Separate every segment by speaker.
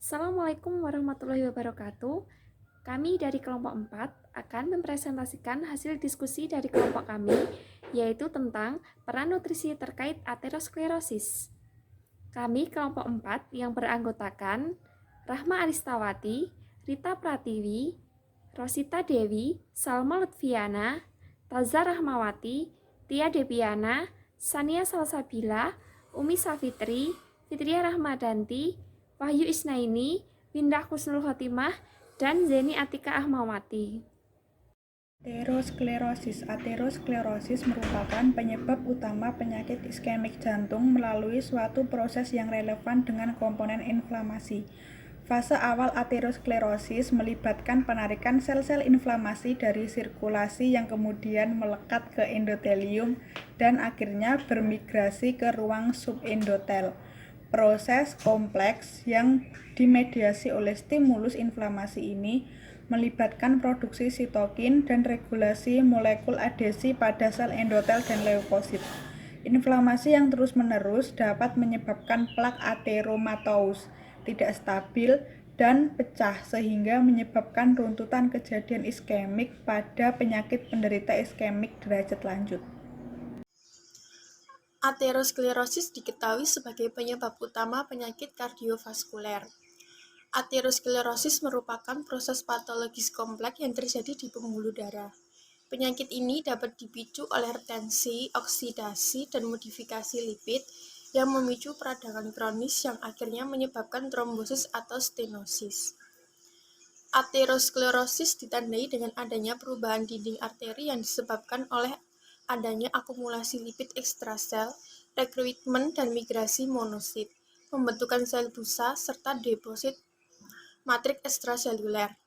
Speaker 1: Assalamualaikum warahmatullahi wabarakatuh. Kami dari kelompok 4 akan mempresentasikan hasil diskusi dari kelompok kami, yaitu tentang peran nutrisi terkait aterosklerosis. Kami kelompok 4 yang beranggotakan Rahma Aristawati, Rita Pratiwi, Rosita Dewi, Salma Lutfiana, Taza Rahmawati, Tia Debiana, Sania Salsabila, Umi Safitri, Fitria Rahmadanti, Wahyu Isnaini, Windah Husnul Khotimah, dan Zeni Atika Ahmawati.
Speaker 2: Aterosklerosis merupakan penyebab utama penyakit iskemik jantung melalui suatu proses yang relevan dengan komponen inflamasi. Fase awal aterosklerosis melibatkan penarikan sel-sel inflamasi dari sirkulasi yang kemudian melekat ke endotelium dan akhirnya bermigrasi ke ruang subendotel. Proses kompleks yang dimediasi oleh stimulus inflamasi ini melibatkan produksi sitokin dan regulasi molekul adhesi pada sel endotel dan leukosit. Inflamasi yang terus-menerus dapat menyebabkan plak atheromatous tidak stabil dan pecah sehingga menyebabkan runtutan kejadian iskemik pada penyakit penderita iskemik derajat lanjut.
Speaker 3: Aterosklerosis diketahui sebagai penyebab utama penyakit kardiovaskuler. Aterosklerosis merupakan proses patologis kompleks yang terjadi di pembuluh darah. Penyakit ini dapat dipicu oleh tensi, oksidasi, dan modifikasi lipid yang memicu peradangan kronis yang akhirnya menyebabkan trombosis atau stenosis. Aterosklerosis ditandai dengan adanya perubahan dinding arteri yang disebabkan oleh adanya akumulasi lipid ekstrasel, rekrutmen dan migrasi monosit, pembentukan sel busa, serta deposit matrik ekstraseluler.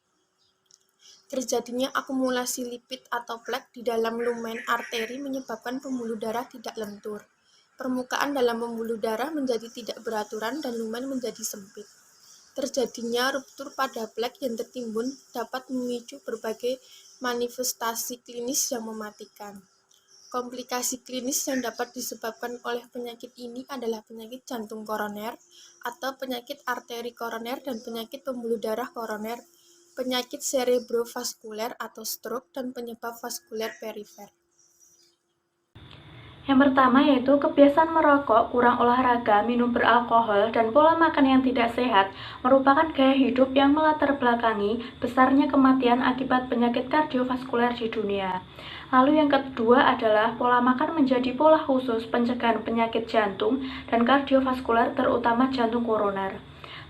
Speaker 3: Terjadinya akumulasi lipid atau plak di dalam lumen arteri menyebabkan pembuluh darah tidak lentur. Permukaan dalam pembuluh darah menjadi tidak beraturan dan lumen menjadi sempit. Terjadinya ruptur pada plak yang tertimbun dapat memicu berbagai manifestasi klinis yang mematikan. Komplikasi klinis yang dapat disebabkan oleh penyakit ini adalah penyakit jantung koroner atau penyakit arteri koroner dan penyakit pembuluh darah koroner, penyakit cerebrovaskuler atau stroke, dan penyebab vaskuler perifer.
Speaker 4: Yang pertama yaitu kebiasaan merokok, kurang olahraga, minum beralkohol, dan pola makan yang tidak sehat merupakan gaya hidup yang melatar belakangi besarnya kematian akibat penyakit kardiovaskuler di dunia. Lalu yang kedua adalah pola makan menjadi pola khusus pencegahan penyakit jantung dan kardiovaskuler terutama jantung koroner.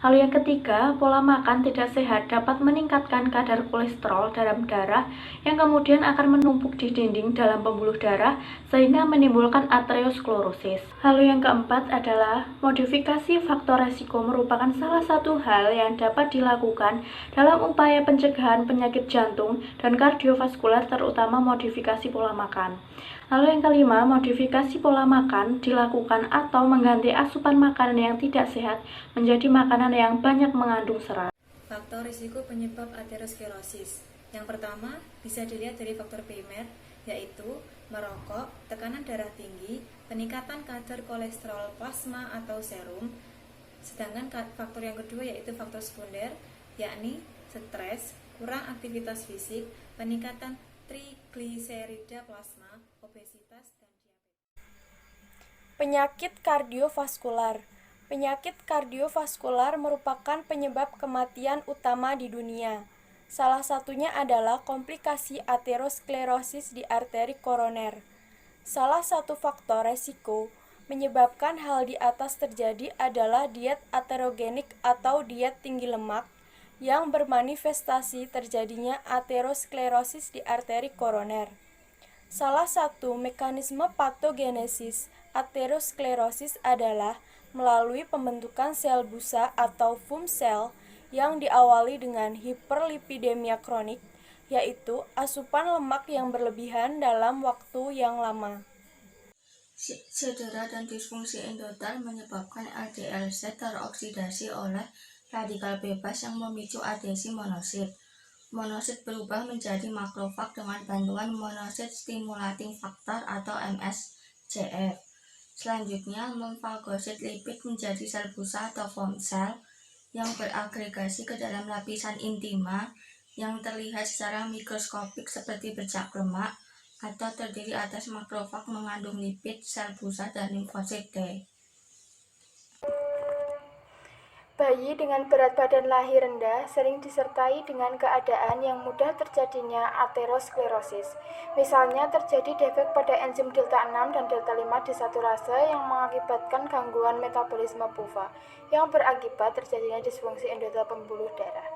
Speaker 4: Lalu yang ketiga, pola makan tidak sehat dapat meningkatkan kadar kolesterol dalam darah yang kemudian akan menumpuk di dinding dalam pembuluh darah sehingga menimbulkan aterosklerosis. Lalu yang keempat adalah modifikasi faktor resiko merupakan salah satu hal yang dapat dilakukan dalam upaya pencegahan penyakit jantung dan kardiovaskuler terutama modifikasi pola makan. Lalu yang kelima, modifikasi pola makan dilakukan atau mengganti asupan makanan yang tidak sehat menjadi makanan yang banyak mengandung serat.
Speaker 5: Faktor risiko penyebab aterosklerosis. Yang pertama bisa dilihat dari faktor primer, yaitu merokok, tekanan darah tinggi, peningkatan kadar kolesterol plasma atau serum. Sedangkan faktor yang kedua yaitu faktor sekunder, yakni stres, kurang aktivitas fisik, peningkatan trigliserida plasma, obesitas, dan diabetes.
Speaker 6: Penyakit kardiovaskular. Penyakit kardiovaskular merupakan penyebab kematian utama di dunia. Salah satunya adalah komplikasi aterosklerosis di arteri koroner. Salah satu faktor resiko menyebabkan hal di atas terjadi adalah diet aterogenik atau diet tinggi lemak yang bermanifestasi terjadinya aterosklerosis di arteri koroner. Salah satu mekanisme patogenesis aterosklerosis adalah melalui pembentukan sel busa atau foam cell yang diawali dengan hiperlipidemia kronik, yaitu asupan lemak yang berlebihan dalam waktu yang lama.
Speaker 7: Cedera dan disfungsi endotel menyebabkan LDL-C teroksidasi oleh radikal bebas yang memicu adhesi monosit. Monosit berubah menjadi makrofag dengan bantuan monosit stimulating factor atau MSCF. Selanjutnya, memfagosit lipid menjadi sel busa atau foam cell yang beragregasi ke dalam lapisan intima yang terlihat secara mikroskopik seperti bercak lemak atau terdiri atas makrofag mengandung lipid, sel busa, dan limfosit T.
Speaker 6: Bayi dengan berat badan lahir rendah sering disertai dengan keadaan yang mudah terjadinya aterosklerosis. Misalnya terjadi defek pada enzim delta 6 dan delta 5 desaturase yang mengakibatkan gangguan metabolisme PUVA yang berakibat terjadinya disfungsi endotel pembuluh darah.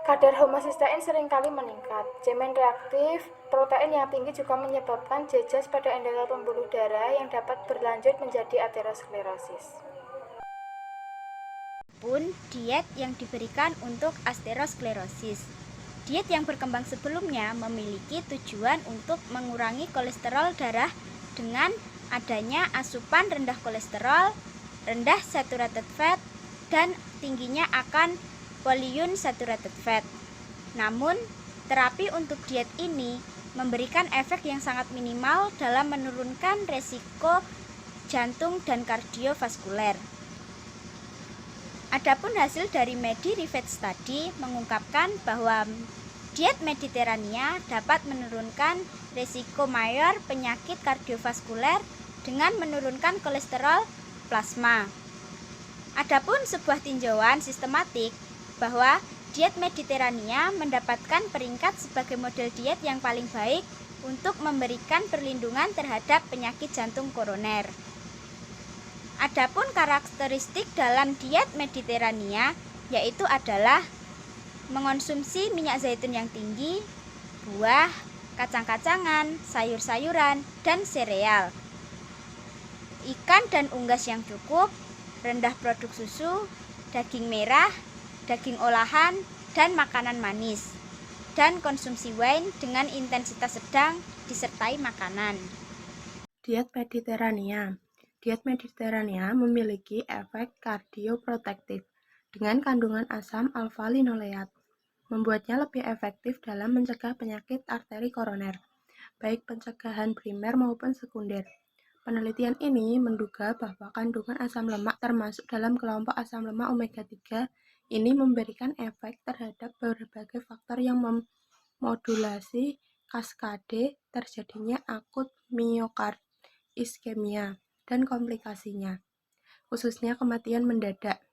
Speaker 6: Kadar homosistein seringkali meningkat. Cemen reaktif, protein yang tinggi juga menyebabkan jejas pada endotel pembuluh darah yang dapat berlanjut menjadi aterosklerosis.
Speaker 8: Pun diet yang diberikan untuk aterosklerosis. Diet yang berkembang sebelumnya memiliki tujuan untuk mengurangi kolesterol darah dengan adanya asupan rendah kolesterol, rendah saturated fat, dan tingginya akan polyunsaturated fat. Namun, terapi untuk diet ini memberikan efek yang sangat minimal dalam menurunkan resiko jantung dan kardiovaskuler. Adapun hasil dari Medi-Rivet Study mengungkapkan bahwa diet Mediterania dapat menurunkan risiko mayor penyakit kardiovaskuler dengan menurunkan kolesterol plasma. Adapun sebuah tinjauan sistematik bahwa diet Mediterania mendapatkan peringkat sebagai model diet yang paling baik untuk memberikan perlindungan terhadap penyakit jantung koroner. Adapun karakteristik dalam diet Mediterania yaitu adalah mengonsumsi minyak zaitun yang tinggi, buah, kacang-kacangan, sayur-sayuran, dan sereal, ikan dan unggas yang cukup, rendah produk susu, daging merah, daging olahan, dan makanan manis, dan konsumsi wine dengan intensitas sedang disertai makanan.
Speaker 9: Diet Mediterania. Diet Mediterania memiliki efek kardioprotektif dengan kandungan asam alfa-linoleat, membuatnya lebih efektif dalam mencegah penyakit arteri koroner, baik pencegahan primer maupun sekunder. Penelitian ini menduga bahwa kandungan asam lemak termasuk dalam kelompok asam lemak omega 3 ini memberikan efek terhadap berbagai faktor yang memodulasi kaskade terjadinya akut miokard iskemia dan komplikasinya, khususnya kematian mendadak.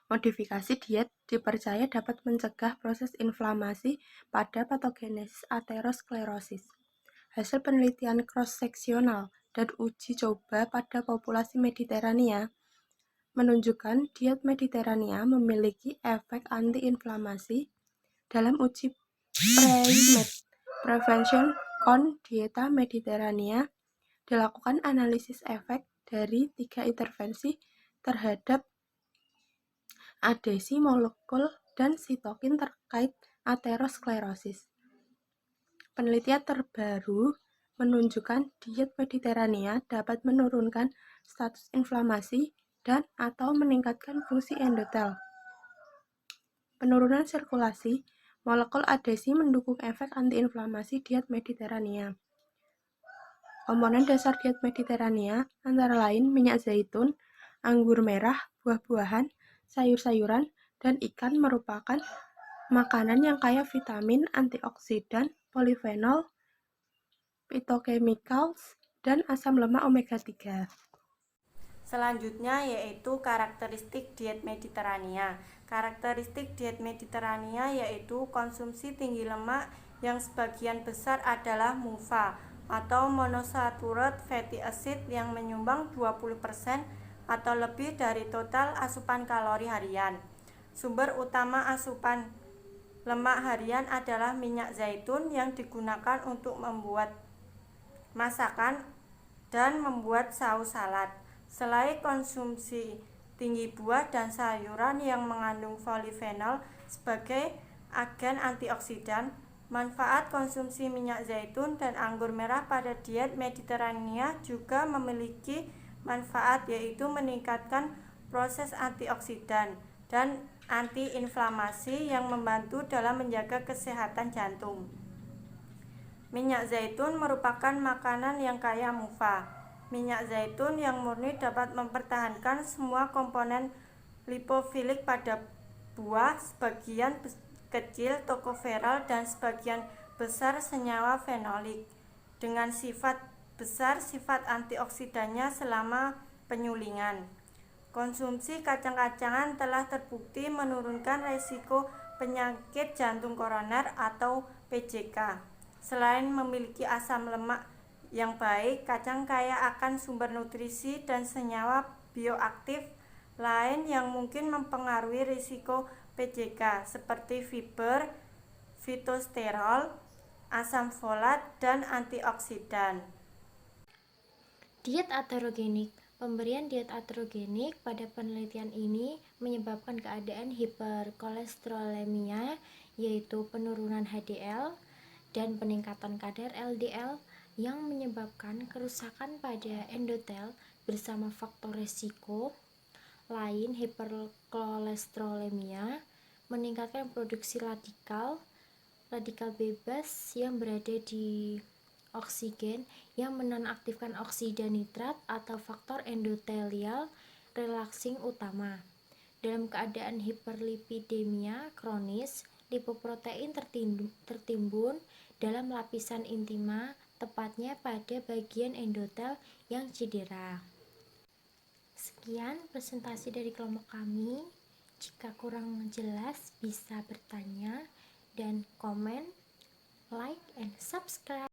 Speaker 9: Modifikasi diet dipercaya dapat mencegah proses inflamasi pada patogenesis aterosklerosis. Hasil penelitian cross-seksional dan uji coba pada populasi Mediterania menunjukkan diet Mediterania memiliki efek antiinflamasi. Dalam uji prevention con dieta Mediterania dilakukan analisis efek dari 3 intervensi terhadap adesi molekul dan sitokin terkait aterosklerosis. Penelitian terbaru menunjukkan diet Mediterania dapat menurunkan status inflamasi dan atau meningkatkan fungsi endotel. Penurunan sirkulasi molekul adesi mendukung efek antiinflamasi diet Mediterania. Komponen dasar diet Mediterania antara lain minyak zaitun, anggur merah, buah-buahan, sayur-sayuran, dan ikan merupakan makanan yang kaya vitamin, antioksidan, polifenol, phytochemicals, dan asam lemak omega 3.
Speaker 10: Selanjutnya yaitu karakteristik diet Mediterania. Karakteristik diet Mediterania yaitu konsumsi tinggi lemak yang sebagian besar adalah MUFA atau monosaturated fatty acid yang menyumbang 20% atau lebih dari total asupan kalori harian. Sumber utama asupan lemak harian adalah minyak zaitun yang digunakan untuk membuat masakan dan membuat saus salad. Selain konsumsi tinggi buah dan sayuran yang mengandung polifenol sebagai agen antioksidan, manfaat konsumsi minyak zaitun dan anggur merah pada diet Mediterania juga memiliki manfaat, yaitu meningkatkan proses antioksidan dan antiinflamasi yang membantu dalam menjaga kesehatan jantung. Minyak zaitun merupakan makanan yang kaya MUFA. Minyak zaitun yang murni dapat mempertahankan semua komponen lipofilik pada buah, sebagian kecil tokoferol, dan sebagian besar senyawa fenolik. Dengan sifat besar sifat antioksidannya selama penyulingan. Konsumsi kacang-kacangan telah terbukti menurunkan resiko penyakit jantung koroner atau PJK. Selain memiliki asam lemak yang baik, kacang kaya akan sumber nutrisi dan senyawa bioaktif lain yang mungkin mempengaruhi risiko PJK seperti fiber, fitosterol, asam folat, dan antioksidan.
Speaker 11: Diet aterogenik. Pemberian diet aterogenik pada penelitian ini menyebabkan keadaan hiperkolesterolemia, yaitu penurunan HDL dan peningkatan kadar LDL yang menyebabkan kerusakan pada endotel bersama faktor resiko lain. Hiperkolesterolemia meningkatkan produksi radikal bebas yang berada di oksigen yang menonaktifkan oksida nitrat atau faktor endotelial relaxing utama. Dalam keadaan hiperlipidemia kronis, lipoprotein tertimbun dalam lapisan intima, tepatnya pada bagian endotel yang cedera. Sekian presentasi dari kelompok kami. Jika kurang jelas bisa bertanya dan komen, like, and subscribe.